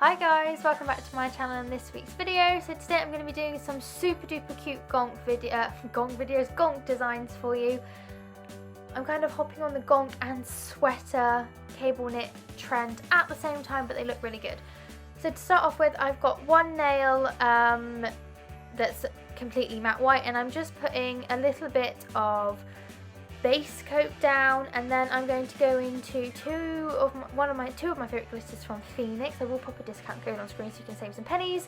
Hi guys, welcome back to my channel and this week's video. So today I'm going to be doing some super duper cute Gonk designs for you. I'm kind of hopping on the Gonk and sweater cable knit trend at the same time, but they look really good. So to start off with, I've got one nail that's completely matte white, and I'm just putting a little bit of base coat down, and then I'm going to go into two of my favorite glitters from Phoenix. I will pop a discount code on screen so you can save some pennies.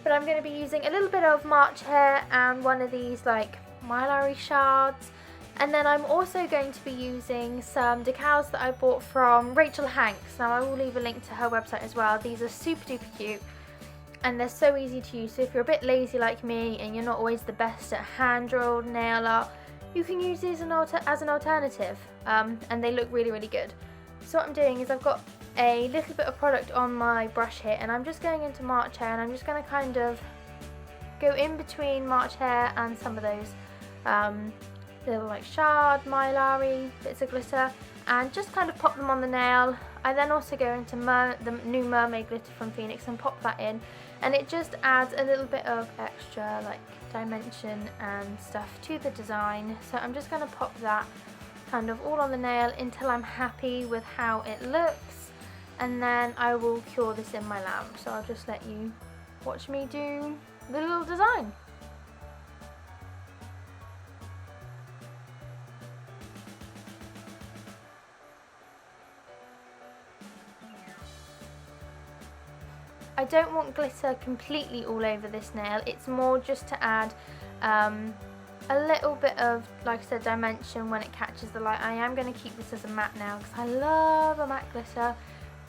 But I'm going to be using a little bit of March Hare and one of these like mylar shards, and then I'm also going to be using some decals that I bought from Rachel Hanks. Now I will leave a link to her website as well. These are super duper cute and they're so easy to use, so if you're a bit lazy like me and you're not always the best at hand-rolled nail art, you can use these as an alternative, and they look really good. So what I'm doing is I've got a little bit of product on my brush here, and I'm just going into March Hare, and I'm just going to kind of go in between March Hare and some of those little like shard, mylar bits of glitter, and just kind of pop them on the nail. I then also go into the new mermaid glitter from Phoenix and pop that in, and it just adds a little bit of extra like dimension and stuff to the design. So I'm just going to pop that kind of all on the nail until I'm happy with how it looks, and then I will cure this in my lamp. So I'll just let you watch me do the little design. I don't want glitter completely all over this nail, it's more just to add a little bit of, like I said, dimension when it catches the light. I am going to keep this as a matte now because I love a matte glitter,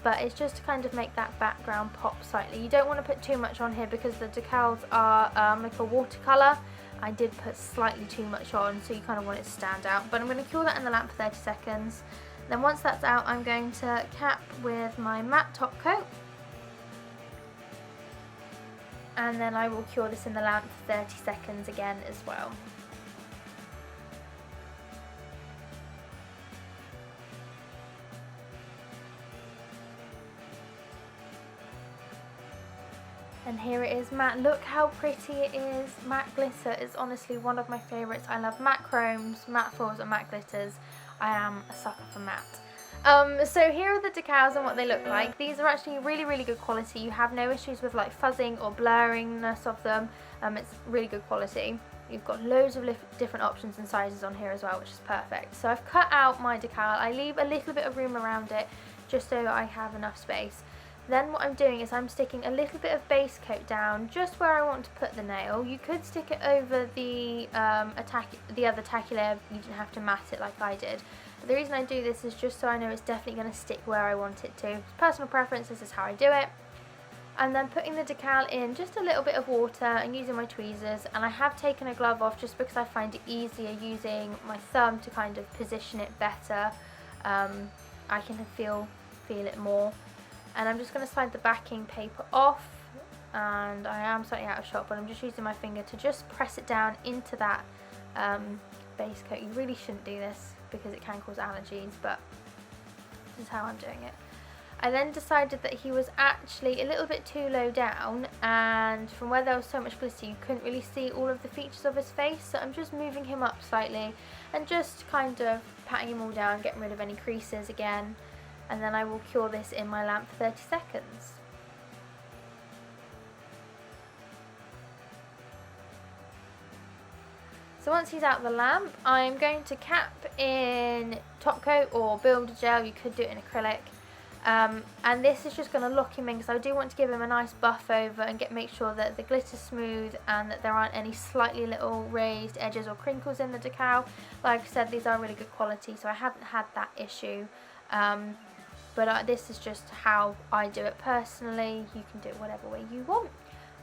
but it's just to kind of make that background pop slightly. You don't want to put too much on here because the decals are like a watercolour. I did put slightly too much on, so you kind of want it to stand out, but I'm going to cure that in the lamp for 30 seconds. Then once that's out, I'm going to cap with my matte top coat, and then I will cure this in the lamp for 30 seconds again as well. And here it is matte. Look how pretty it is. Matte glitter is honestly one of my favourites. I love matte chromes, matte foils and matte glitters. I am a sucker for matte. So here are the decals and what they look like. These are actually really good quality. You have no issues with like fuzzing or blurringness of them. It's really good quality. You've got loads of different options and sizes on here as well, which is perfect. So I've cut out my decal. I leave a little bit of room around it just so I have enough space. Then what I'm doing is I'm sticking a little bit of base coat down just where I want to put the nail. You could stick it over the other tacky layer. You didn't have to mat it like I did. But the reason I do this is just so I know it's definitely going to stick where I want it to. It's personal preference, this is how I do it. And then putting the decal in just a little bit of water and using my tweezers, and I have taken a glove off just because I find it easier using my thumb to kind of position it better. I can feel it more. And I'm just going to slide the backing paper off, and I am slightly out of shot, but I'm just using my finger to just press it down into that base coat. You really shouldn't do this because it can cause allergies, but this is how I'm doing it. I then decided that he was actually a little bit too low down, and from where there was so much glitter you couldn't really see all of the features of his face, so I'm just moving him up slightly and just kind of patting him all down, getting rid of any creases again. And then I will cure this in my lamp for 30 seconds. So once he's out of the lamp, I'm going to cap in top coat or builder gel. You could do it in acrylic. And this is just going to lock him in because I do want to give him a nice buff over and make sure that the glitter's smooth and that there aren't any slightly little raised edges or crinkles in the decal. Like I said, these are really good quality, so I haven't had that issue. But this is just how I do it personally. You can do it whatever way you want.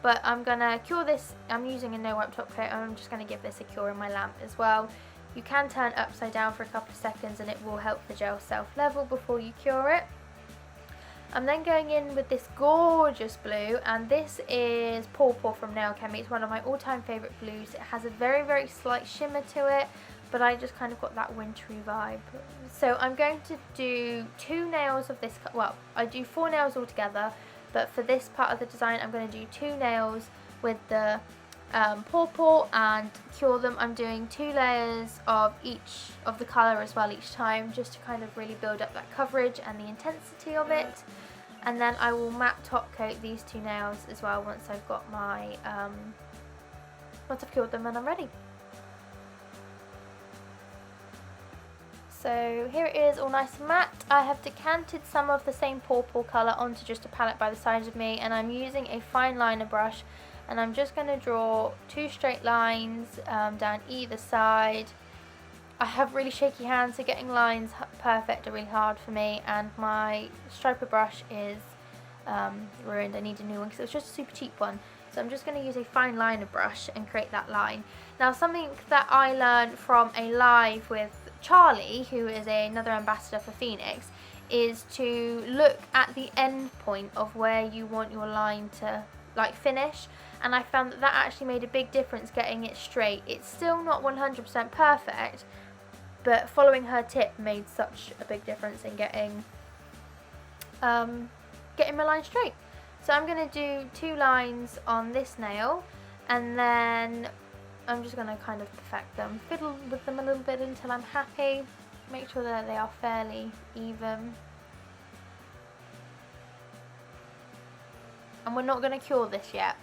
But I'm going to cure this. I'm using a no wipe top coat, and I'm just going to give this a cure in my lamp as well. You can turn upside down for a couple of seconds and it will help the gel self-level before you cure it. I'm then going in with this gorgeous blue, and this is Paw Paw from Nail Chemie. It's one of my all-time favourite blues. It has a very slight shimmer to it, but I just kind of got that wintry vibe. So I'm going to do 2 nails of this, well, I do 4 nails altogether. but for this part of the design I'm going to do 2 nails with the purple and cure them. I'm doing 2 layers of each of the colour as well each time, just to kind of really build up that coverage and the intensity of it. And then I will matte top coat these 2 nails as well once I've got my once I've cured them and I'm ready. So here it is, all nice and matte. I have decanted some of the same purple colour onto just a palette by the side of me, and I'm using a fine liner brush, and I'm just going to draw 2 straight lines down either side. I have really shaky hands, so getting lines perfect are really hard for me, and my striper brush is ruined. I need a new one because it was just a super cheap one. So I'm just going to use a fine liner brush and create that line. Now, something that I learned from a live with Charlie, who is another ambassador for Phoenix, is to look at the end point of where you want your line to like finish, and I found that actually made a big difference getting it straight. It's still not 100% perfect, but following her tip made such a big difference in getting my line straight. So I'm going to do 2 lines on this nail, and then I'm just going to kind of perfect them, fiddle with them a little bit until I'm happy, make sure that they are fairly even. And we're not going to cure this yet.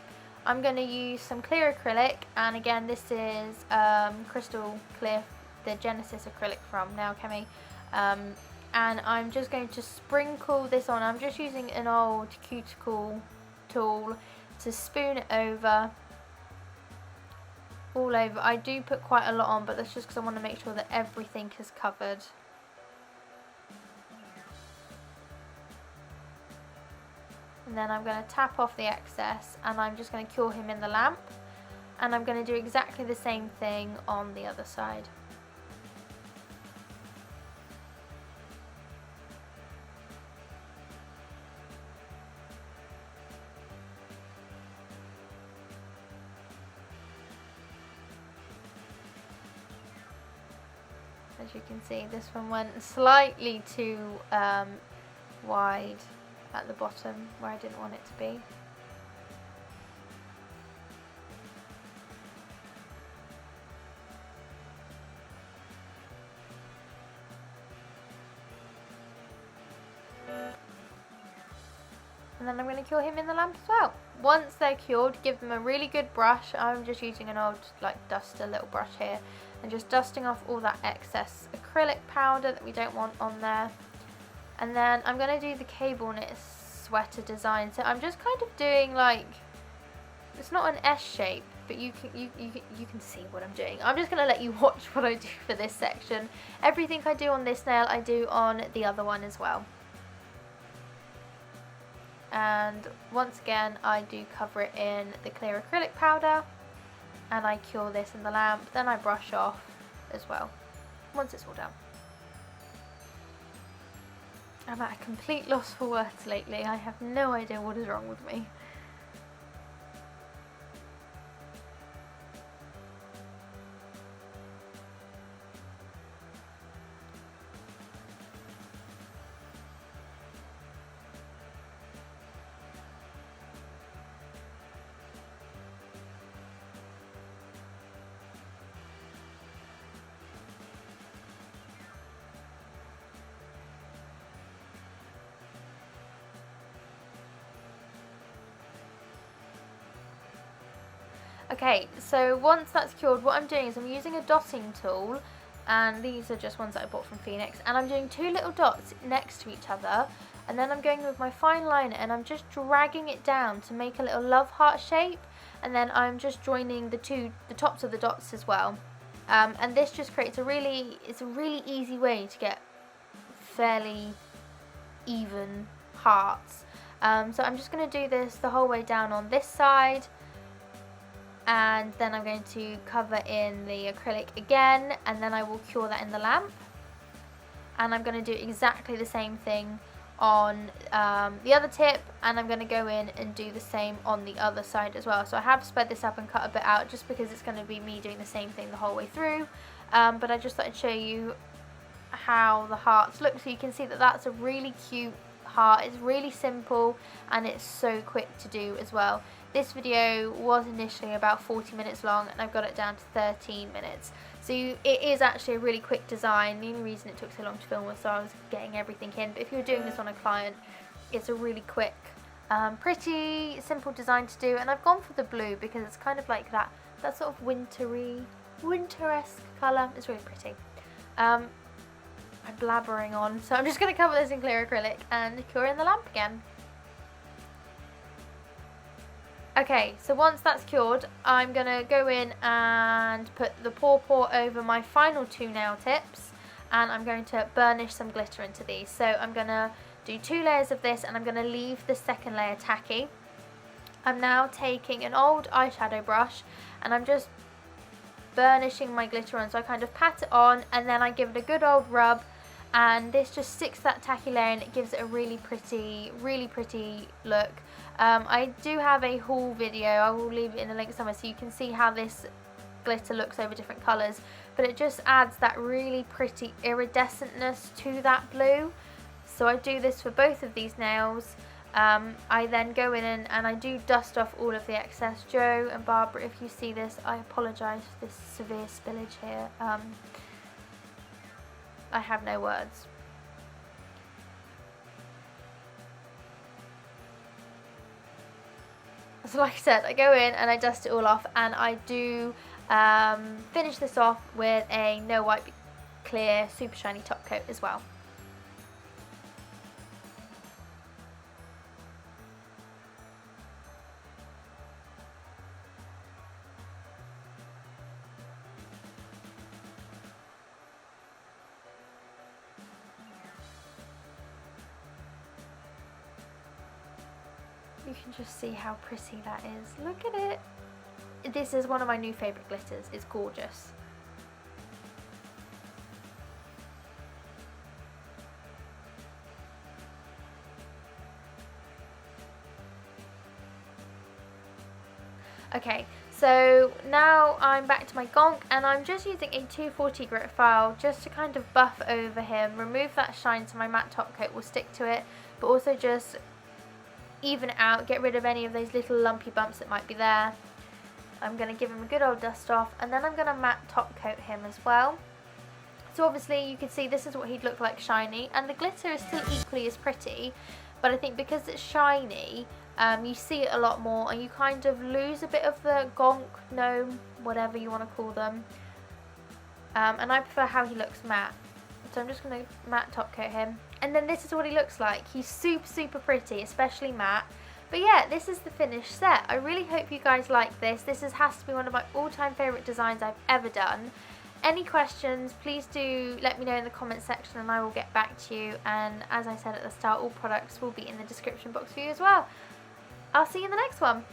I'm going to use some clear acrylic, and again this is Crystal Clear, the Genesis acrylic from Nail Chemi. And I'm just going to sprinkle this on. I'm just using an old cuticle tool to spoon it over, all over. I do put quite a lot on, but that's just because I want to make sure that everything is covered. And then I'm going to tap off the excess, and I'm just going to cure him in the lamp. And I'm going to do exactly the same thing on the other side. As you can see, this one went slightly too wide at the bottom where I didn't want it to be. And then I'm going to cure him in the lamp as well. Once they're cured, give them a really good brush. I'm just using an old duster little brush here, and just dusting off all that excess acrylic powder that we don't want on there. And then I'm going to do the cable knit sweater design. So I'm just kind of doing it's not an S shape, but you can see what I'm doing. I'm just going to let you watch what I do for this section. Everything I do on this nail I do on the other one as well. And once again I do cover it in the clear acrylic powder, and I cure this in the lamp, then I brush off as well once it's all done. I'm at a complete loss for words lately. I have no idea what is wrong with me. Okay, so once that's cured, what I'm doing is I'm using a dotting tool, and these are just ones that I bought from Phoenix, and I'm doing 2 little dots next to each other, and then I'm going with my fine liner and I'm just dragging it down to make a little love heart shape, and then I'm just joining the tops of the dots as well. And this just creates a really easy way to get fairly even hearts. So I'm just going to do this the whole way down on this side, and then I'm going to cover in the acrylic again, and then I will cure that in the lamp. And I'm going to do exactly the same thing on the other tip, and I'm going to go in and do the same on the other side as well. So I have sped this up and cut a bit out just because it's going to be me doing the same thing the whole way through, but I just thought I'd show you how the hearts look, so you can see that that's a really cute apart. It's really simple and it's so quick to do as well. This video was initially about 40 minutes long and I've got it down to 13 minutes. So it is actually a really quick design. The only reason it took so long to film was so I was getting everything in. But if you're doing this on a client, it's a really quick, pretty simple design to do. And I've gone for the blue because it's kind of like that sort of winter-esque colour. It's really pretty. I'm blabbering on, so I'm just going to cover this in clear acrylic and cure in the lamp again. Okay, so once that's cured, I'm going to go in and put the pour over my final 2 nail tips, and I'm going to burnish some glitter into these. So I'm going to do 2 layers of this and I'm going to leave the second layer tacky. I'm now taking an old eyeshadow brush and I'm just burnishing my glitter on, so I kind of pat it on and then I give it a good old rub, and this just sticks that tacky layer and it gives it a really pretty look. I do have a haul video, I will leave it in the link somewhere so you can see how this glitter looks over different colours, but it just adds that really pretty iridescentness to that blue. So I do this for both of these nails. I then go in and I do dust off all of the excess. Joe and Barbara, if you see this, I apologise for this severe spillage here. I have no words. So like I said, I go in and I dust it all off, and I do finish this off with a No Wipe Clear super shiny top coat as well. You can just see how pretty that is. Look at it. This is one of my new favourite glitters. It's gorgeous. Okay, so now I'm back to my Gonk and I'm just using a 240 grit file just to kind of buff over him, remove that shine so my matte top coat will stick to it, but also just even it out, get rid of any of those little lumpy bumps that might be there. I'm going to give him a good old dust off, and then I'm going to matte top coat him as well. So obviously you can see this is what he'd look like shiny, and the glitter is still equally as pretty, but I think because it's shiny, you see it a lot more and you kind of lose a bit of the Gonk, gnome, whatever you want to call them. And I prefer how he looks matte. So I'm just going to matte top coat him. And then this is what he looks like. He's super pretty, especially matte. But yeah, this is the finished set. I really hope you guys like this. This has to be one of my all-time favourite designs I've ever done. Any questions, please do let me know in the comment section and I will get back to you. And as I said at the start, all products will be in the description box for you as well. I'll see you in the next one.